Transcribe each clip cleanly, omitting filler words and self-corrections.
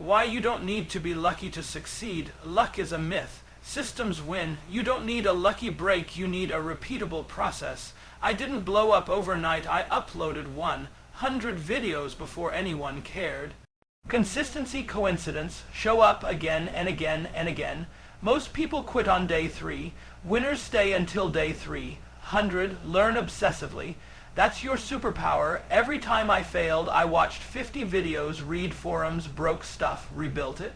Why you don't need to be lucky to succeed. Luck is a myth. Systems win. You don't need a lucky break, you need a repeatable process. I didn't blow up overnight, I uploaded 100 videos before anyone cared. Consistency, coincidence, show up again and again and again. Most people quit on day 3. Winners stay until day 300. Learn obsessively. That's your superpower. Every time I failed, I watched 50 videos, read forums, broke stuff, rebuilt it.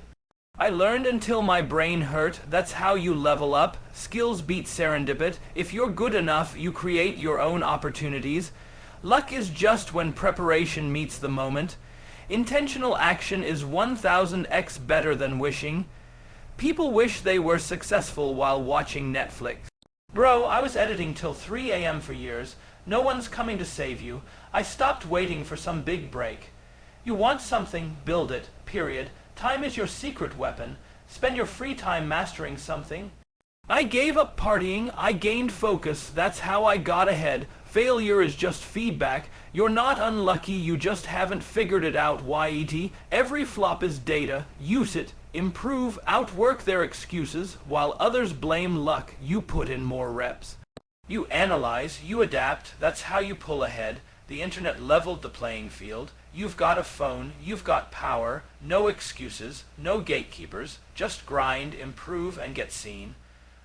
I learned until my brain hurt. That's how you level up. Skills beat serendipity. If you're good enough, you create your own opportunities. Luck is just when preparation meets the moment. Intentional action is 1000x better than wishing. People wish they were successful while watching Netflix. Bro, I was editing till 3 a.m. for years. No one's coming to save you. I stopped waiting for some big break. You want something, build it, period. Time is your secret weapon. Spend your free time mastering something. I gave up partying, I gained focus, that's how I got ahead. Failure is just feedback. You're not unlucky, you just haven't figured it out, YET. Every flop is data. Use it, improve, outwork their excuses. While others blame luck, you put in more reps. You analyze, you adapt, that's how you pull ahead. The internet leveled the playing field. You've got a phone, you've got power, no excuses, no gatekeepers, just grind, improve, and get seen.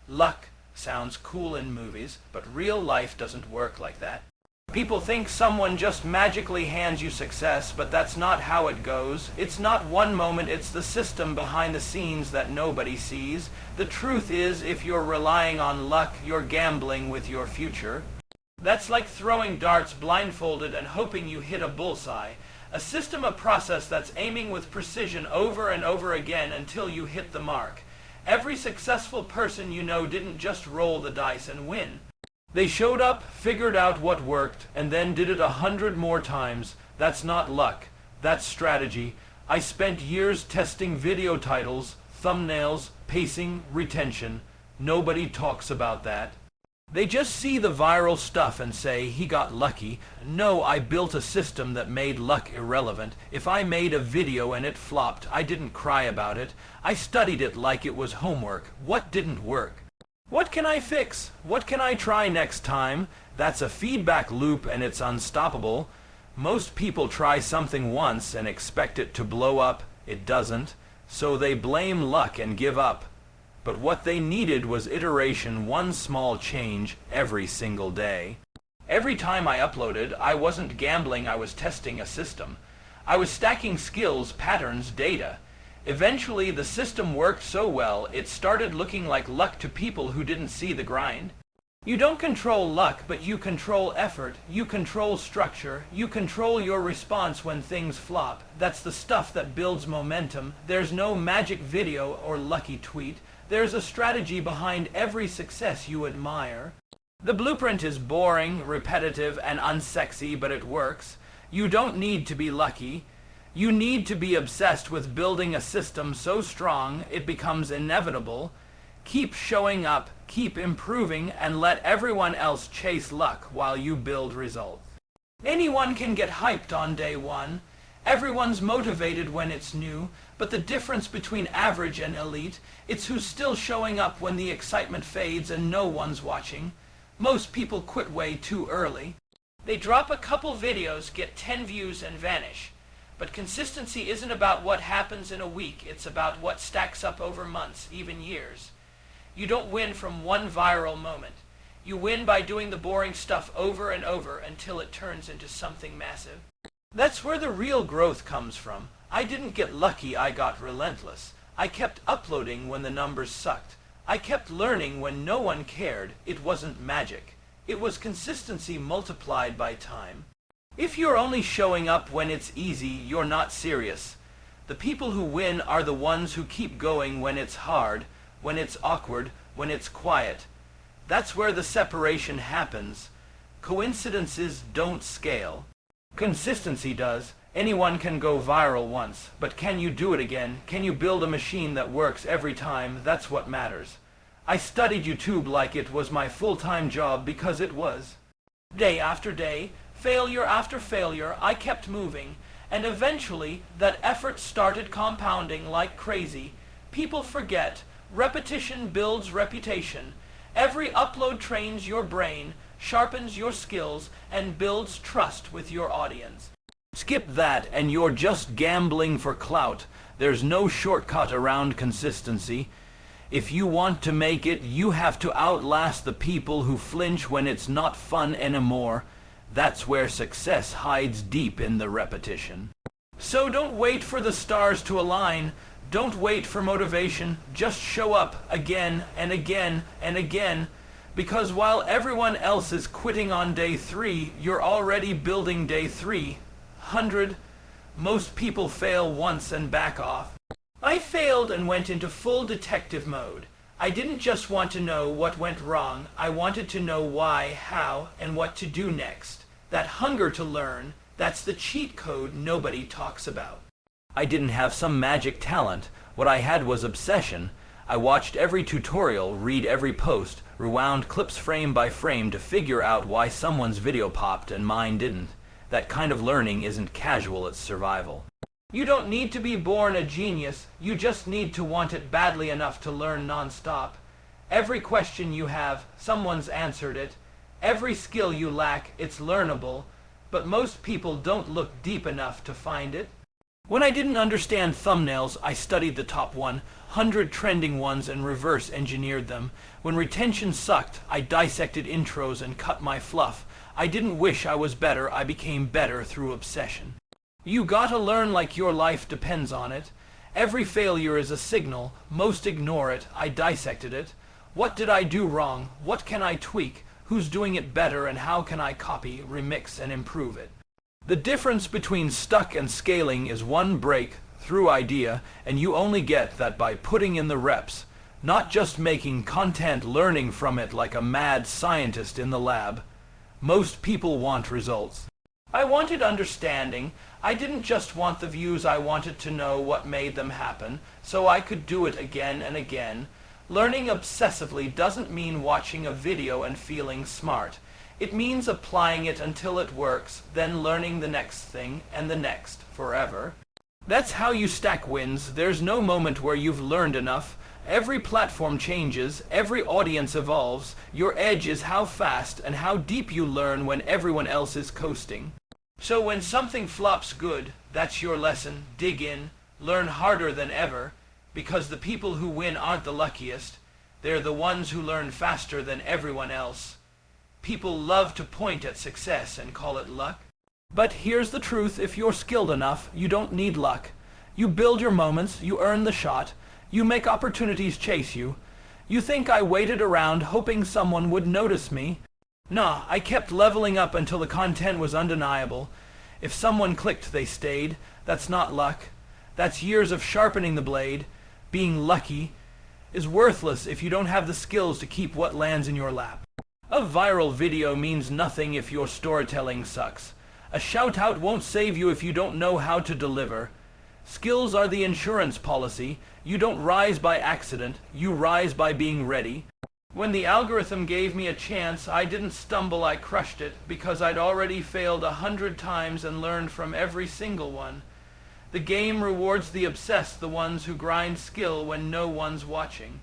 Luck sounds cool in movies, but real life doesn't work like that. People think someone just magically hands you success, but that's not how it goes. It's not one moment, it's the system behind the scenes that nobody sees. The truth is, if you're relying on luck, you're gambling with your future. That's like throwing darts blindfolded and hoping you hit a bullseye. A system, a process that's aiming with precision over and over again until you hit the mark. Every successful person you know didn't just roll the dice and win. They showed up, figured out what worked, and then did it 100 more times. That's not luck. That's strategy. I spent years testing video titles, thumbnails, pacing, retention. Nobody talks about that. They just see the viral stuff and say, he got lucky. No, I built a system that made luck irrelevant. If I made a video and it flopped, I didn't cry about it. I studied it like it was homework. What didn't work? What can I fix? What can I try next time? That's a feedback loop and it's unstoppable. Most people try something once and expect it to blow up. It doesn't. So they blame luck and give up. But what they needed was iteration, one small change every single day. Every time I uploaded, I wasn't gambling, I was testing a system. I was stacking skills, patterns, data. Eventually, the system worked so well, it started looking like luck to people who didn't see the grind. You don't control luck, but you control effort, you control structure, you control your response when things flop. That's the stuff that builds momentum. There's no magic video or lucky tweet. There's a strategy behind every success you admire. The blueprint is boring, repetitive, and unsexy, but it works. You don't need to be lucky. You need to be obsessed with building a system so strong it becomes inevitable. Keep showing up, keep improving, and let everyone else chase luck while you build results. Anyone can get hyped on day one. Everyone's motivated when it's new, but the difference between average and elite, it's who's still showing up when the excitement fades and no one's watching. Most people quit way too early. They drop a couple videos, get 10 views, and vanish. But consistency isn't about what happens in a week, it's about what stacks up over months, even years. You don't win from one viral moment. You win by doing the boring stuff over and over until it turns into something massive. That's where the real growth comes from. I didn't get lucky, I got relentless. I kept uploading when the numbers sucked. I kept learning when no one cared. It wasn't magic. It was consistency multiplied by time. If you're only showing up when it's easy, you're not serious. The people who win are the ones who keep going when it's hard, when it's awkward, when it's quiet. That's where the separation happens. Coincidences don't scale. Consistency does. Anyone can go viral once, but can you do it again? Can you build a machine that works every time? That's what matters. I studied YouTube like it was my full-time job because it was. Day after day, failure after failure, I kept moving. And eventually, that effort started compounding like crazy. People forget, repetition builds reputation. Every upload trains your brain, sharpens your skills, and builds trust with your audience. Skip that and you're just gambling for clout. There's no shortcut around consistency. If you want to make it, you have to outlast the people who flinch when it's not fun anymore. That's where success hides deep in the repetition. So don't wait for the stars to align. Don't wait for motivation. Just show up again and again and again. Because while everyone else is quitting on day 3, you're already building day 300. Most people fail once and back off. I failed and went into full detective mode. I didn't just want to know what went wrong. I wanted to know why, how, and what to do next. That hunger to learn, that's the cheat code nobody talks about. I didn't have some magic talent. What I had was obsession. I watched every tutorial, read every post, rewound clips frame by frame to figure out why someone's video popped and mine didn't. That kind of learning isn't casual, it's survival. You don't need to be born a genius, you just need to want it badly enough to learn non-stop. Every question you have, someone's answered it. Every skill you lack, it's learnable, but most people don't look deep enough to find it. When I didn't understand thumbnails, I studied the top 100 trending ones and reverse engineered them. When retention sucked, I dissected intros and cut my fluff. I didn't wish I was better, I became better through obsession. You gotta learn like your life depends on it. Every failure is a signal. Most ignore it. I dissected it. What did I do wrong? What can I tweak? Who's doing it better and how can I copy, remix, and improve it? The difference between stuck and scaling is one breakthrough idea, and you only get that by putting in the reps. Not just making content, learning from it like a mad scientist in the lab. Most people want results. I wanted understanding. I didn't just want the views, I wanted to know what made them happen, so I could do it again and again. Learning obsessively doesn't mean watching a video and feeling smart. It means applying it until it works, then learning the next thing, and the next, forever. That's how you stack wins. There's no moment where you've learned enough. Every platform changes, every audience evolves. Your edge is how fast and how deep you learn when everyone else is coasting. So when something flops good, that's your lesson. Dig in, learn harder than ever, because the people who win aren't the luckiest. They're the ones who learn faster than everyone else. People love to point at success and call it luck. But here's the truth, if you're skilled enough, you don't need luck. You build your moments, you earn the shot, you make opportunities chase you. You think I waited around hoping someone would notice me? Nah, I kept leveling up until the content was undeniable. If someone clicked, they stayed. That's not luck. That's years of sharpening the blade. Being lucky is worthless if you don't have the skills to keep what lands in your lap. A viral video means nothing if your storytelling sucks. A shout-out won't save you if you don't know how to deliver. Skills are the insurance policy. You don't rise by accident, you rise by being ready. When the algorithm gave me a chance, I didn't stumble, I crushed it, because I'd already failed 100 times and learned from every single one. The game rewards the obsessed, the ones who grind skill when no one's watching.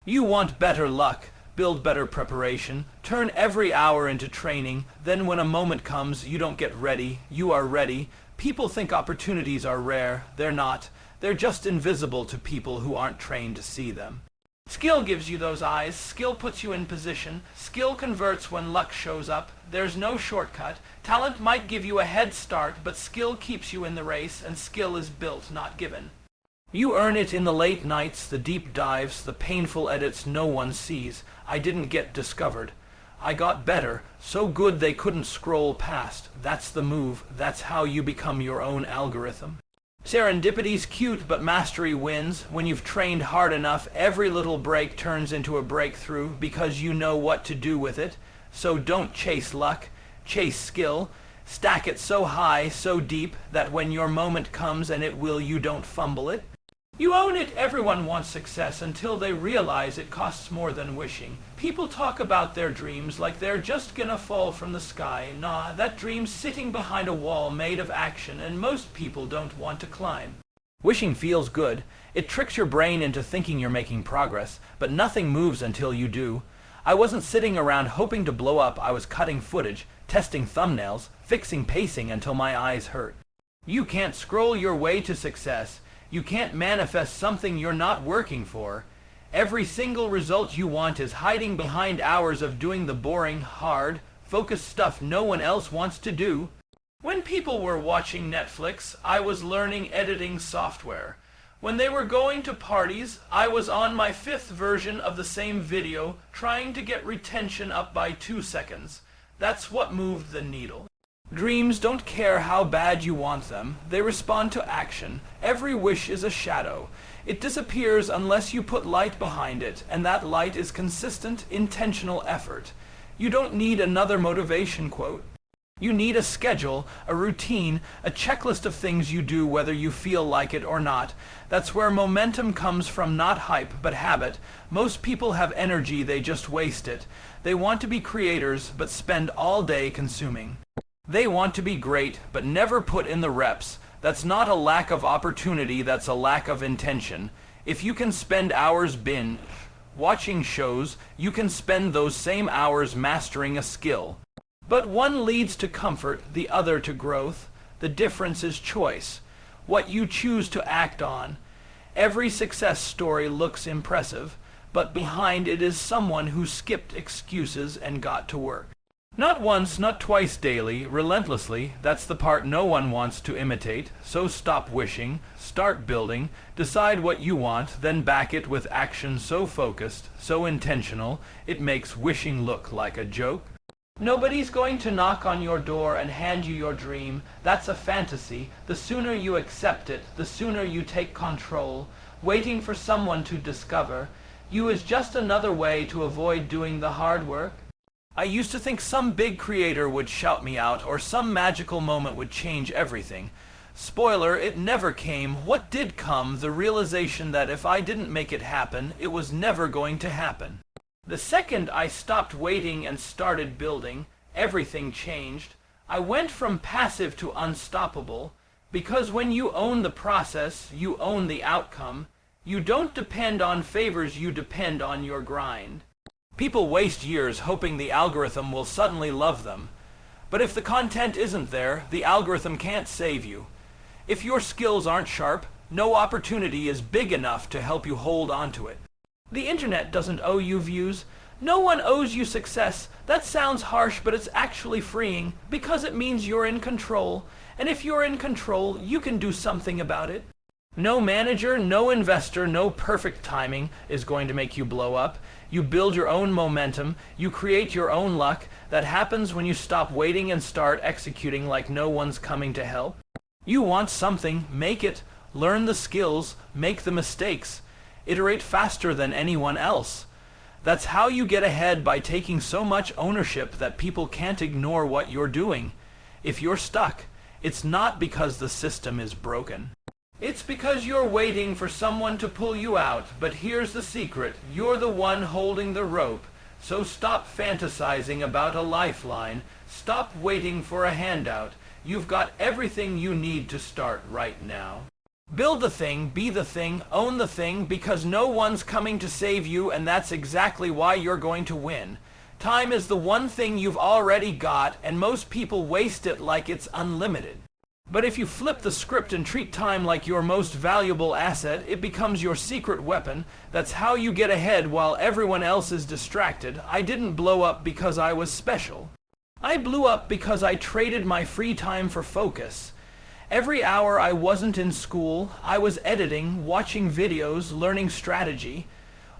You want better luck, build better preparation, turn every hour into training, then when a moment comes, you don't get ready, you are ready. People think opportunities are rare, they're not. They're just invisible to people who aren't trained to see them. Skill gives you those eyes, skill puts you in position, skill converts when luck shows up. There's no shortcut. Talent might give you a head start, but skill keeps you in the race, and skill is built, not given. You earn it in the late nights, the deep dives, the painful edits no one sees. I didn't get discovered. I got better, so good they couldn't scroll past. That's the move, that's how you become your own algorithm. Serendipity's cute, but mastery wins. When you've trained hard enough, every little break turns into a breakthrough because you know what to do with it. So don't chase luck, chase skill. Stack it so high, so deep, that when your moment comes, and it will, you don't fumble it. You own it. Everyone wants success until they realize it costs more than wishing. People talk about their dreams like they're just gonna fall from the sky. Nah, that dream's sitting behind a wall made of action, and most people don't want to climb. Wishing feels good. It tricks your brain into thinking you're making progress, but nothing moves until you do. I wasn't sitting around hoping to blow up. I was cutting footage, testing thumbnails, fixing pacing until my eyes hurt. You can't scroll your way to success. You can't manifest something you're not working for. Every single result you want is hiding behind hours of doing the boring, hard, focused stuff no one else wants to do. When people were watching Netflix, I was learning editing software. When they were going to parties, I was on my 5th version of the same video, trying to get retention up by 2 seconds. That's what moved the needle. Dreams don't care how bad you want them. They respond to action. Every wish is a shadow. It disappears unless you put light behind it, and that light is consistent, intentional effort. You don't need another motivation quote. You need a schedule, a routine, a checklist of things you do whether you feel like it or not. That's where momentum comes from, not hype, but habit. Most people have energy, they just waste it. They want to be creators, but spend all day consuming. They want to be great, but never put in the reps. That's not a lack of opportunity, that's a lack of intention. If you can spend hours binge watching shows, you can spend those same hours mastering a skill. But one leads to comfort, the other to growth. The difference is choice, what you choose to act on. Every success story looks impressive, but behind it is someone who skipped excuses and got to work. Not once, not twice daily, relentlessly. That's the part no one wants to imitate. So stop wishing, start building, decide what you want, then back it with action so focused, so intentional, it makes wishing look like a joke. Nobody's going to knock on your door and hand you your dream. That's a fantasy. The sooner you accept it, the sooner you take control. Waiting for someone to discover you is just another way to avoid doing the hard work. I used to think some big creator would shout me out, or some magical moment would change everything. Spoiler, it never came. What did come? The realization that if I didn't make it happen, it was never going to happen. The second I stopped waiting and started building, everything changed. I went from passive to unstoppable, because when you own the process, you own the outcome. You don't depend on favors, you depend on your grind. People waste years hoping the algorithm will suddenly love them. But if the content isn't there, the algorithm can't save you. If your skills aren't sharp, no opportunity is big enough to help you hold on to it. The internet doesn't owe you views. No one owes you success. That sounds harsh, but it's actually freeing, because it means you're in control. And if you're in control, you can do something about it. No manager, no investor, no perfect timing is going to make you blow up. You build your own momentum. You create your own luck. That happens when you stop waiting and start executing like no one's coming to help. You want something, make it. Learn the skills, make the mistakes. Iterate faster than anyone else. That's how you get ahead, by taking so much ownership that people can't ignore what you're doing. If you're stuck, it's not because the system is broken. It's because you're waiting for someone to pull you out. But here's the secret. You're the one holding the rope. So stop fantasizing about a lifeline. Stop waiting for a handout. You've got everything you need to start right now. Build the thing, be the thing, own the thing, because no one's coming to save you, and that's exactly why you're going to win. Time is the one thing you've already got, and most people waste it like it's unlimited. But if you flip the script and treat time like your most valuable asset, it becomes your secret weapon. That's how you get ahead while everyone else is distracted. I didn't blow up because I was special. I blew up because I traded my free time for focus. Every hour I wasn't in school, I was editing, watching videos, learning strategy.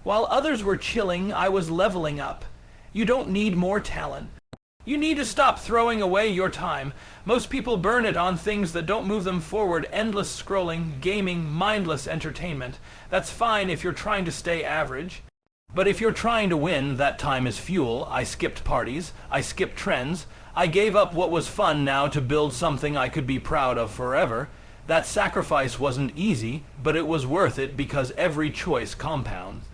While others were chilling, I was leveling up. You don't need more talent. You need to stop throwing away your time. Most people burn it on things that don't move them forward. Endless scrolling, gaming, mindless entertainment. That's fine if you're trying to stay average. But if you're trying to win, that time is fuel. I skipped parties. I skipped trends. I gave up what was fun now to build something I could be proud of forever. That sacrifice wasn't easy, but it was worth it because every choice compounds.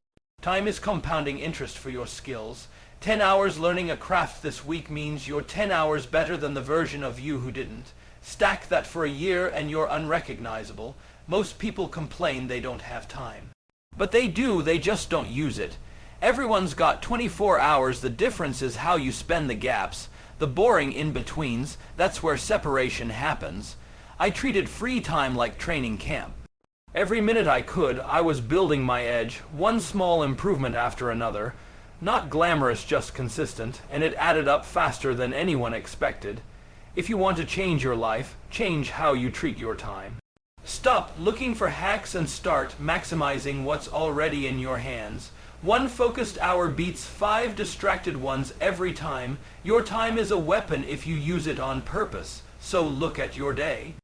Time is compounding interest for your skills. 10 hours learning a craft this week means you're 10 hours better than the version of you who didn't. Stack that for a year and you're unrecognizable. Most people complain they don't have time. But they do, they just don't use it. Everyone's got 24 hours, the difference is how you spend the gaps. The boring in-betweens, that's where separation happens. I treated free time like training camp. Every minute I could, I was building my edge, one small improvement after another. Not glamorous, just consistent, and it added up faster than anyone expected. If you want to change your life, change how you treat your time. Stop looking for hacks and start maximizing what's already in your hands. One focused hour beats 5 distracted ones every time. Your time is a weapon if you use it on purpose. So look at your day.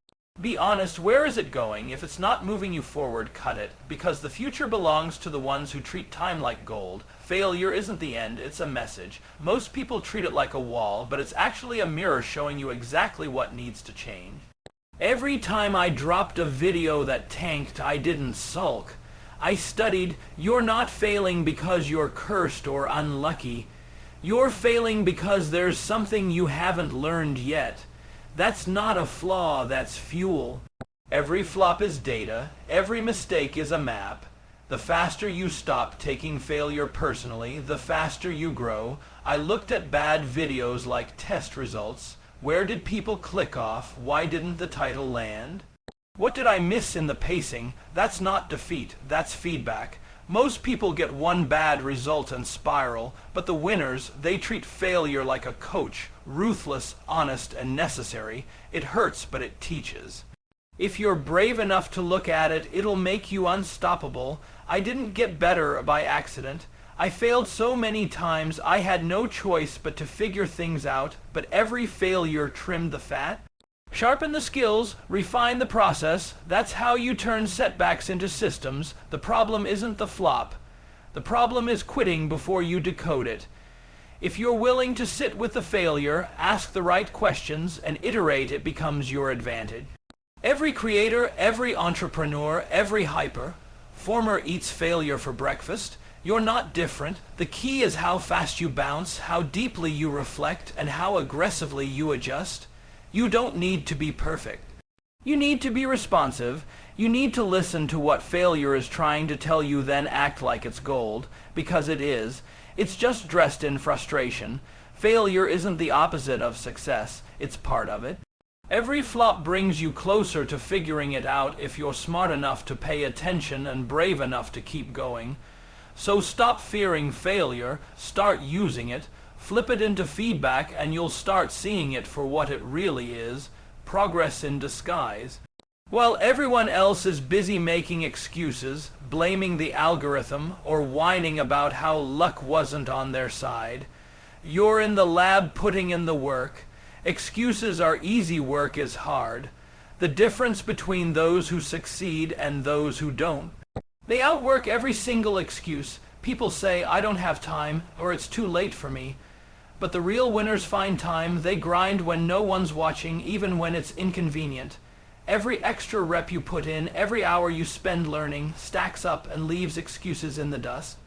Be honest, where is it going? If it's not moving you forward, cut it, because the future belongs to the ones who treat time like gold. Failure isn't the end, it's a message. Most people treat it like a wall, but it's actually a mirror showing you exactly what needs to change. Every time I dropped a video that tanked, I didn't sulk. I studied. You're not failing because you're cursed or unlucky. You're failing because there's something you haven't learned yet. That's not a flaw, that's fuel. Every flop is data, every mistake is a map. The faster you stop taking failure personally, the faster you grow. I looked at bad videos like test results. Where did people click off? Why didn't the title land? What did I miss in the pacing? That's not defeat, that's feedback. Most people get one bad result and spiral, but the winners, they treat failure like a coach, ruthless, honest, and necessary. It hurts, but it teaches. If you're brave enough to look at it, it'll make you unstoppable. I didn't get better by accident. I failed so many times, I had no choice but to figure things out, but every failure trimmed the fat. Sharpen the skills, refine the process. That's how you turn setbacks into systems. The problem isn't the flop. The problem is quitting before you decode it. If you're willing to sit with the failure, ask the right questions, and iterate, it becomes your advantage. Every creator, every entrepreneur, every hyper-former eats failure for breakfast. You're not different. The key is how fast you bounce, how deeply you reflect, and how aggressively you adjust. You don't need to be perfect. You need to be responsive. You need to listen to what failure is trying to tell you, then act like it's gold, because it is. It's just dressed in frustration. Failure isn't the opposite of success. It's part of it. Every flop brings you closer to figuring it out if you're smart enough to pay attention and brave enough to keep going. So stop fearing failure. Start using it. Flip it into feedback and you'll start seeing it for what it really is, progress in disguise. While everyone else is busy making excuses, blaming the algorithm, or whining about how luck wasn't on their side, you're in the lab putting in the work. Excuses are easy, work is hard. The difference between those who succeed and those who don't. They outwork every single excuse. People say, I don't have time, or it's too late for me. But the real winners find time. They grind when no one's watching, even when it's inconvenient. Every extra rep you put in, every hour you spend learning, stacks up and leaves excuses in the dust.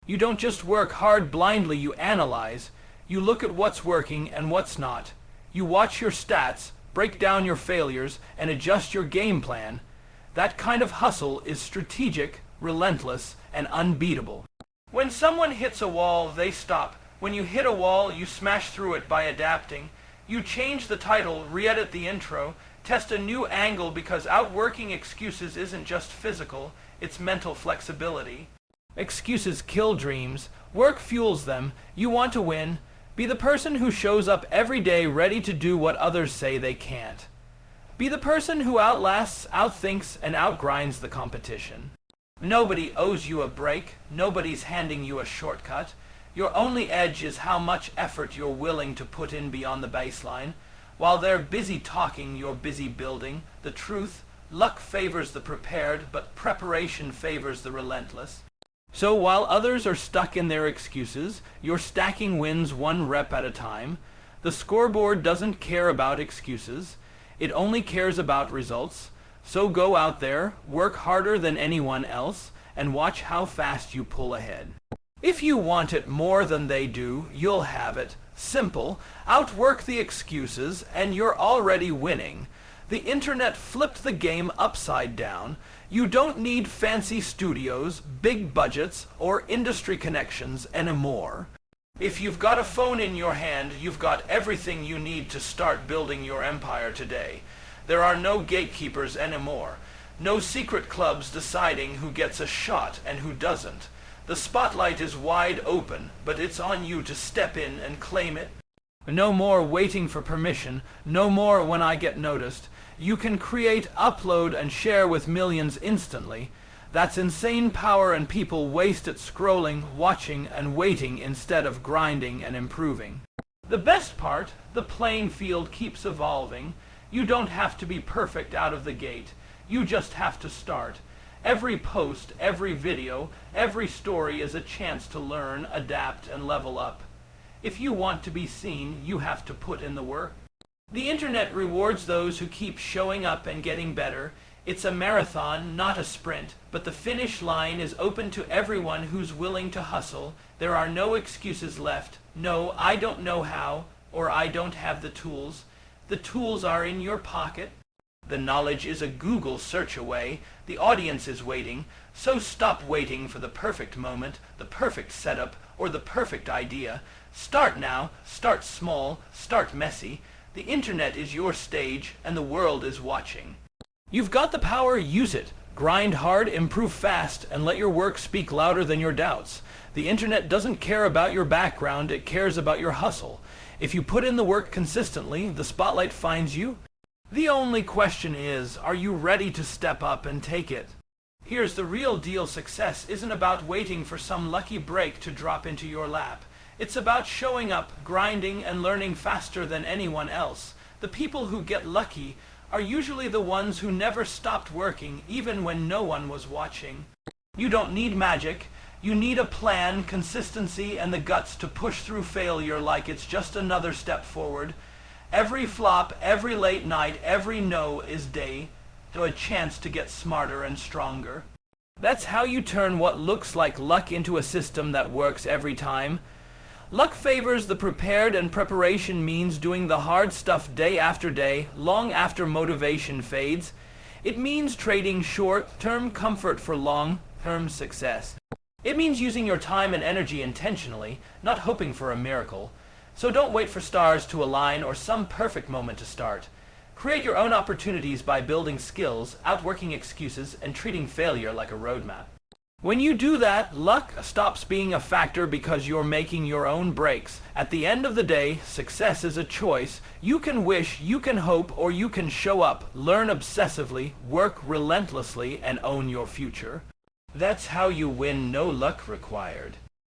You don't just work hard blindly, you analyze. You look at what's working and what's not. You watch your stats, break down your failures, and adjust your game plan. That kind of hustle is strategic, relentless, and unbeatable. When someone hits a wall, they stop. When you hit a wall, you smash through it by adapting. You change the title, re-edit the intro, test a new angle, because outworking excuses isn't just physical, it's mental flexibility. Excuses kill dreams. Work fuels them. You want to win. Be the person who shows up every day ready to do what others say they can't. Be the person who outlasts, outthinks, and outgrinds the competition. Nobody owes you a break. Nobody's handing you a shortcut. Your only edge is how much effort you're willing to put in beyond the baseline. While they're busy talking, you're busy building. The truth, luck favors the prepared, but preparation favors the relentless. So while others are stuck in their excuses, you're stacking wins one rep at a time. The scoreboard doesn't care about excuses. It only cares about results. So go out there, work harder than anyone else, and watch how fast you pull ahead. If you want it more than they do, you'll have it. Simple. Outwork the excuses, and you're already winning. The internet flipped the game upside down. You don't need fancy studios, big budgets, or industry connections anymore. If you've got a phone in your hand, you've got everything you need to start building your empire today. There are no gatekeepers anymore. No secret clubs deciding who gets a shot and who doesn't. The spotlight is wide open, but it's on you to step in and claim it. No more waiting for permission, no more when I get noticed. You can create, upload, and share with millions instantly. That's insane power, and people waste it scrolling, watching, and waiting instead of grinding and improving. The best part, the playing field keeps evolving. You don't have to be perfect out of the gate. You just have to start. Every post, every video, every story is a chance to learn, adapt, and level up. If you want to be seen, you have to put in the work. The internet rewards those who keep showing up and getting better. It's a marathon, not a sprint, but the finish line is open to everyone who's willing to hustle. There are no excuses left. No, I don't know how, or I don't have the tools. The tools are in your pocket. The knowledge is a Google search away. The audience is waiting. So stop waiting for the perfect moment, the perfect setup, or the perfect idea. Start now, start small, start messy. The internet is your stage, and the world is watching. You've got the power, use it. Grind hard, improve fast, and let your work speak louder than your doubts. The internet doesn't care about your background, it cares about your hustle. If you put in the work consistently, the spotlight finds you. The only question is, are you ready to step up and take it? Here's the real deal: success isn't about waiting for some lucky break to drop into your lap. It's about showing up, grinding, and learning faster than anyone else. The people who get lucky are usually the ones who never stopped working, even when no one was watching. You don't need magic. You need a plan, consistency, and the guts to push through failure like it's just another step forward. Every flop, every late night, every no is day, to a chance to get smarter and stronger. That's how you turn what looks like luck into a system that works every time. Luck favors the prepared, and preparation means doing the hard stuff day after day, long after motivation fades. It means trading short-term comfort for long-term success. It means using your time and energy intentionally, not hoping for a miracle. So don't wait for stars to align or some perfect moment to start. Create your own opportunities by building skills, outworking excuses, and treating failure like a roadmap. When you do that, luck stops being a factor because you're making your own breaks. At the end of the day, success is a choice. You can wish, you can hope, or you can show up, learn obsessively, work relentlessly, and own your future. That's how you win. No luck required.